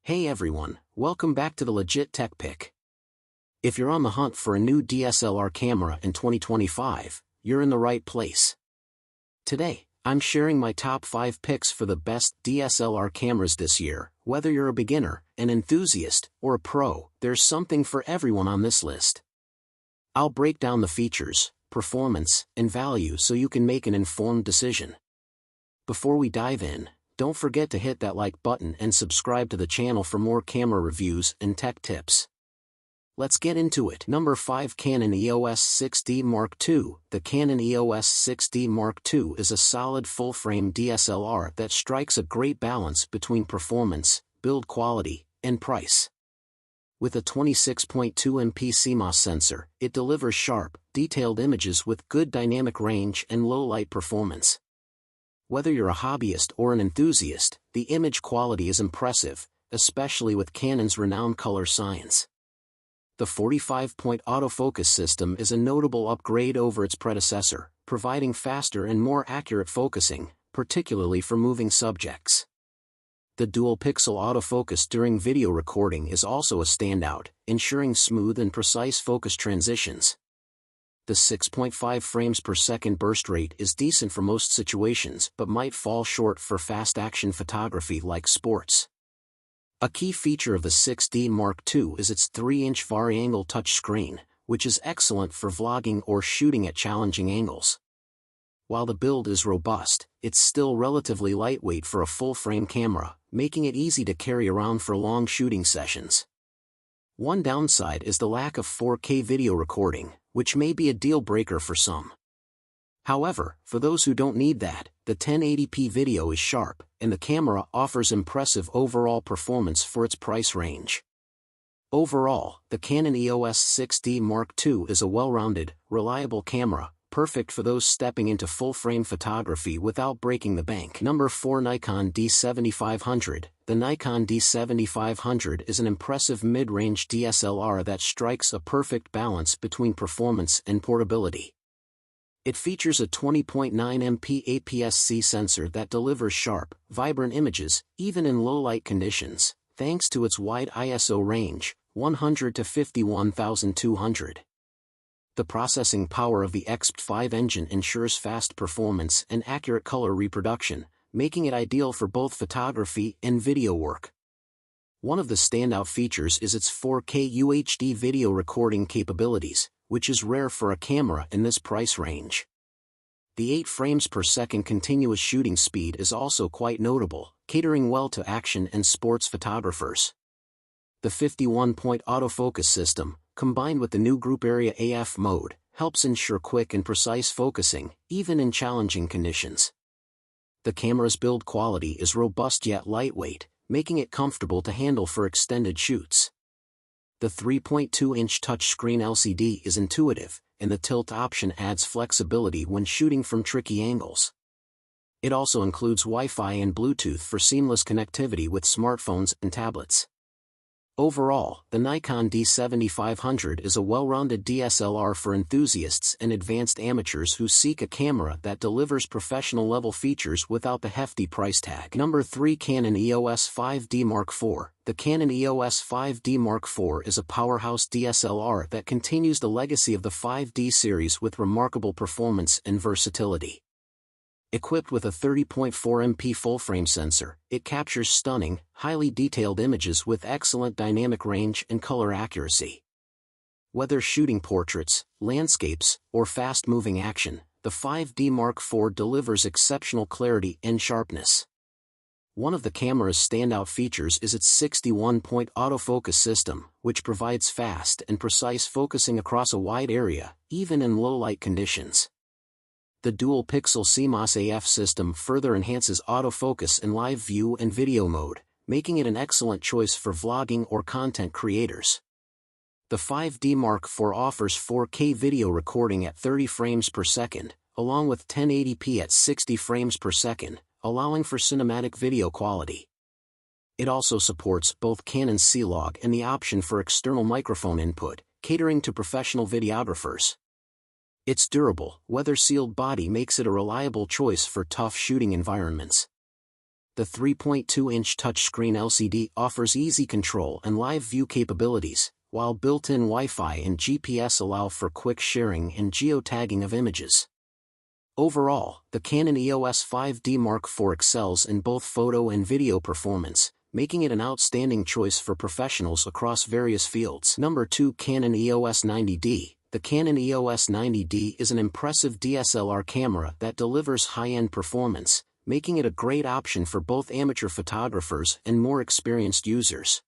Hey everyone, welcome back to the Legit Tech Pick. If you're on the hunt for a new DSLR camera in 2025, you're in the right place. Today, I'm sharing my top 5 picks for the best DSLR cameras this year. Whether you're a beginner, an enthusiast, or a pro, there's something for everyone on this list. I'll break down the features, performance, and value so you can make an informed decision. Before we dive in, don't forget to hit that like button and subscribe to the channel for more camera reviews and tech tips. Let's get into it. Number 5, Canon EOS 6D Mark II. The Canon EOS 6D Mark II is a solid full-frame DSLR that strikes a great balance between performance, build quality, and price. With a 26.2 MP CMOS sensor, it delivers sharp, detailed images with good dynamic range and low light performance. Whether you're a hobbyist or an enthusiast, the image quality is impressive, especially with Canon's renowned color science. The 45-point autofocus system is a notable upgrade over its predecessor, providing faster and more accurate focusing, particularly for moving subjects. The dual-pixel autofocus during video recording is also a standout, ensuring smooth and precise focus transitions. The 6.5 frames per second burst rate is decent for most situations but might fall short for fast action photography like sports. A key feature of the 6D Mark II is its 3-inch vari-angle touchscreen, which is excellent for vlogging or shooting at challenging angles. While the build is robust, it's still relatively lightweight for a full-frame camera, making it easy to carry around for long shooting sessions. One downside is the lack of 4K video recording, which may be a deal-breaker for some. However, for those who don't need that, the 1080p video is sharp, and the camera offers impressive overall performance for its price range. Overall, the Canon EOS 6D Mark II is a well-rounded, reliable camera, perfect for those stepping into full-frame photography without breaking the bank. Number 4, Nikon D7500. The Nikon D7500 is an impressive mid-range DSLR that strikes a perfect balance between performance and portability. It features a 20.9 MP APS-C sensor that delivers sharp, vibrant images, even in low-light conditions, thanks to its wide ISO range, 100 to 51,200. The processing power of the XP5 engine ensures fast performance and accurate color reproduction, making it ideal for both photography and video work. One of the standout features is its 4K UHD video recording capabilities, which is rare for a camera in this price range. The 8 frames per second continuous shooting speed is also quite notable, catering well to action and sports photographers. The 51-point autofocus system, combined with the new Group Area AF mode, helps ensure quick and precise focusing, even in challenging conditions. The camera's build quality is robust yet lightweight, making it comfortable to handle for extended shoots. The 3.2-inch touchscreen LCD is intuitive, and the tilt option adds flexibility when shooting from tricky angles. It also includes Wi-Fi and Bluetooth for seamless connectivity with smartphones and tablets. Overall, the Nikon D7500 is a well-rounded DSLR for enthusiasts and advanced amateurs who seek a camera that delivers professional-level features without the hefty price tag. Number 3, Canon EOS 5D Mark IV. The Canon EOS 5D Mark IV is a powerhouse DSLR that continues the legacy of the 5D series with remarkable performance and versatility. Equipped with a 30.4 MP full-frame sensor, it captures stunning, highly detailed images with excellent dynamic range and color accuracy. Whether shooting portraits, landscapes, or fast-moving action, the 5D Mark IV delivers exceptional clarity and sharpness. One of the camera's standout features is its 61-point autofocus system, which provides fast and precise focusing across a wide area, even in low-light conditions. The dual-pixel CMOS AF system further enhances autofocus in live view and video mode, making it an excellent choice for vlogging or content creators. The 5D Mark IV offers 4K video recording at 30 frames per second, along with 1080p at 60 frames per second, allowing for cinematic video quality. It also supports both Canon's C-Log and the option for external microphone input, catering to professional videographers. Its durable, weather-sealed body makes it a reliable choice for tough shooting environments. The 3.2-inch touchscreen LCD offers easy control and live view capabilities, while built-in Wi-Fi and GPS allow for quick sharing and geotagging of images. Overall, the Canon EOS 5D Mark IV excels in both photo and video performance, making it an outstanding choice for professionals across various fields. Number 2. Canon EOS 90D. The Canon EOS 90D is an impressive DSLR camera that delivers high-end performance, making it a great option for both amateur photographers and more experienced users.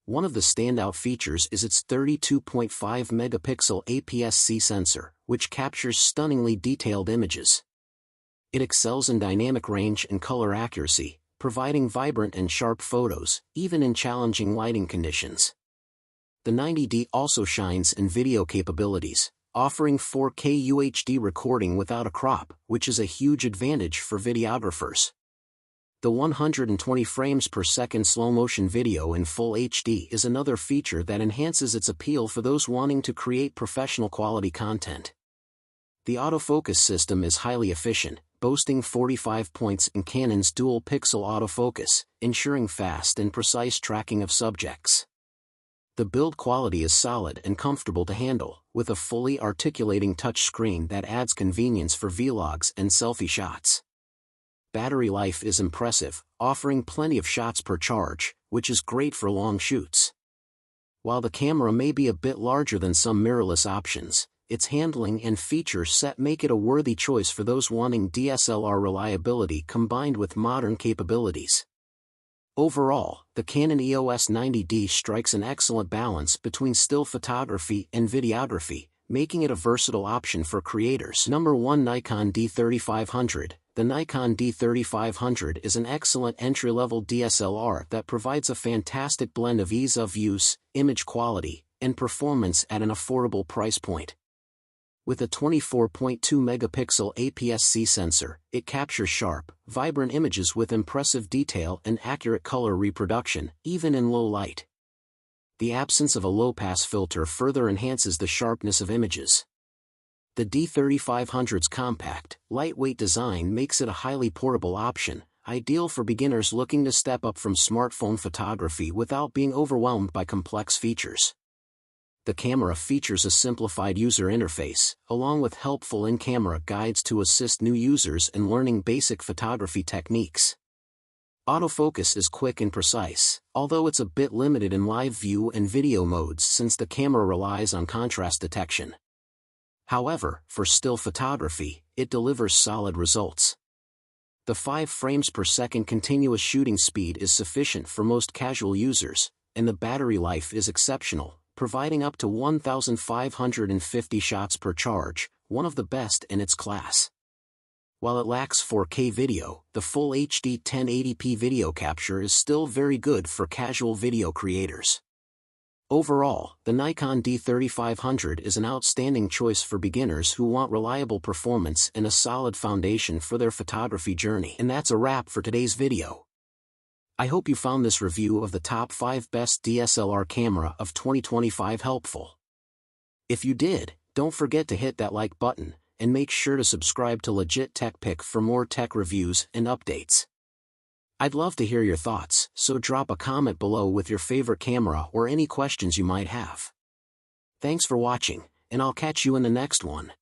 One of the standout features is its 32.5-megapixel APS-C sensor, which captures stunningly detailed images. It excels in dynamic range and color accuracy, providing vibrant and sharp photos, even in challenging lighting conditions. The 90D also shines in video capabilities, offering 4K UHD recording without a crop, which is a huge advantage for videographers. The 120 frames per second slow-motion video in Full HD is another feature that enhances its appeal for those wanting to create professional quality content. The autofocus system is highly efficient, boasting 45 points in Canon's dual-pixel autofocus, ensuring fast and precise tracking of subjects. The build quality is solid and comfortable to handle, with a fully articulating touchscreen that adds convenience for vlogs and selfie shots. Battery life is impressive, offering plenty of shots per charge, which is great for long shoots. While the camera may be a bit larger than some mirrorless options, its handling and feature set make it a worthy choice for those wanting DSLR reliability combined with modern capabilities. Overall, the Canon EOS 90D strikes an excellent balance between still photography and videography, making it a versatile option for creators. Number 1. Nikon D3500. The Nikon D3500 is an excellent entry-level DSLR that provides a fantastic blend of ease of use, image quality, and performance at an affordable price point. With a 24.2-megapixel APS-C sensor, it captures sharp, vibrant images with impressive detail and accurate color reproduction, even in low light. The absence of a low-pass filter further enhances the sharpness of images. The D3500's compact, lightweight design makes it a highly portable option, ideal for beginners looking to step up from smartphone photography without being overwhelmed by complex features. The camera features a simplified user interface, along with helpful in-camera guides to assist new users in learning basic photography techniques. Autofocus is quick and precise, although it's a bit limited in live view and video modes since the camera relies on contrast detection. However, for still photography, it delivers solid results. The 5 frames per second continuous shooting speed is sufficient for most casual users, and the battery life is exceptional, providing up to 1,550 shots per charge, one of the best in its class. While it lacks 4K video, the Full HD 1080p video capture is still very good for casual video creators. Overall, the Nikon D3500 is an outstanding choice for beginners who want reliable performance and a solid foundation for their photography journey. And that's a wrap for today's video. I hope you found this review of the top 5 best DSLR camera of 2025 helpful. If you did, don't forget to hit that like button, and make sure to subscribe to Legit Tech Pick for more tech reviews and updates. I'd love to hear your thoughts, so drop a comment below with your favorite camera or any questions you might have. Thanks for watching, and I'll catch you in the next one.